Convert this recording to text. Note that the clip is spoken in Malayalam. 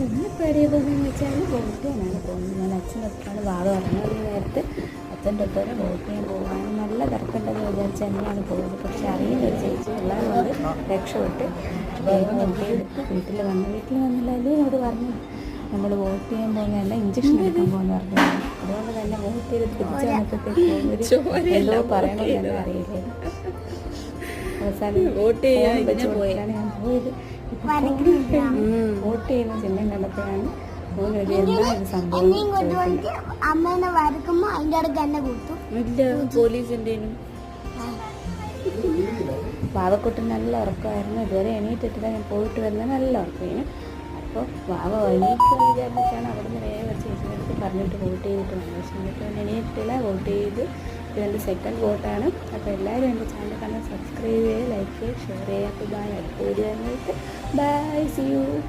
ഇന്നിപ്പോൾ എവിടെയാണ് പോകുന്നതെന്ന് വെച്ചാൽ വോട്ട് ചെയ്യാനാണ് പോകുന്നത്. ഞാൻ അച്ഛനൊക്കെയാണ് വാവ പറഞ്ഞത് നേരത്തെ അച്ഛൻ്റെ ഒപ്പം വോട്ട് ചെയ്യാൻ പോകാൻ നല്ല തിരക്കുണ്ടെന്ന് വിചാരിച്ച് തന്നെയാണ് പോകുന്നത്. പക്ഷെ അറിയുന്ന ഒരു ചേച്ചി എല്ലാവരും കൊണ്ട് രക്ഷപ്പെട്ട് വോട്ട് ചെയ്തിട്ട് വീട്ടിൽ വന്നില്ല. എന്നോട് പറഞ്ഞു നമ്മൾ വോട്ട് ചെയ്യാൻ പോകുന്നതല്ല ഇഞ്ചക്ഷൻ എടുക്കാൻ പോകുന്ന പറഞ്ഞു. അതുകൊണ്ട് തന്നെ വോട്ട് ചെയ്ത് തിരിച്ച് വന്നപ്പോഴത്തേക്ക് എന്തോ പറയണമെന്ന് തന്നെ അറിയില്ല. അവസാനം വോട്ട് ചെയ്യാൻ പോയാണ് ഞാൻ പോയത്. വോട്ട് ചെയ്യുന്ന ചിഹ്നം കണ്ടപ്പോഴാണ് അമ്മേനെ വരക്കുമ്പോ അതിന്റെ അടുത്ത് എന്നെ കൊടുത്തു. പോലീസിന്റെ വാവക്കുട്ടി നല്ല ഉറക്കമായിരുന്നു. ഇതുവരെ എണീറ്റിട്ടില്ല. ഞാൻ പോയിട്ട് വരുന്നത് നല്ല ഉറക്കമായിരുന്നു. അപ്പോൾ വാവ എണീക്കുമെന്ന് വിചാരിച്ചിട്ടാണ് അവിടെ നിന്ന് വേഗം ചേച്ചിനടുത്ത് പറഞ്ഞിട്ട് വോട്ട് ചെയ്തിട്ട് വന്നത്. പക്ഷേ എന്നിട്ട് എണീറ്റില്ല. വോട്ട് ചെയ്ത് ഇതെൻ്റെ സെക്കൻഡ് വോട്ടാണ്. അപ്പോൾ എല്ലാവരും എൻ്റെ ചാനൽ കാണാൻ സബ്സ്ക്രൈബ് ചെയ്യുക, ലൈക്ക് ചെയ്യുക, ഷെയർ ചെയ്യുക. അപ്പോൾ ബൈ. അടുത്ത വീഡിയോ ബൈ. C U.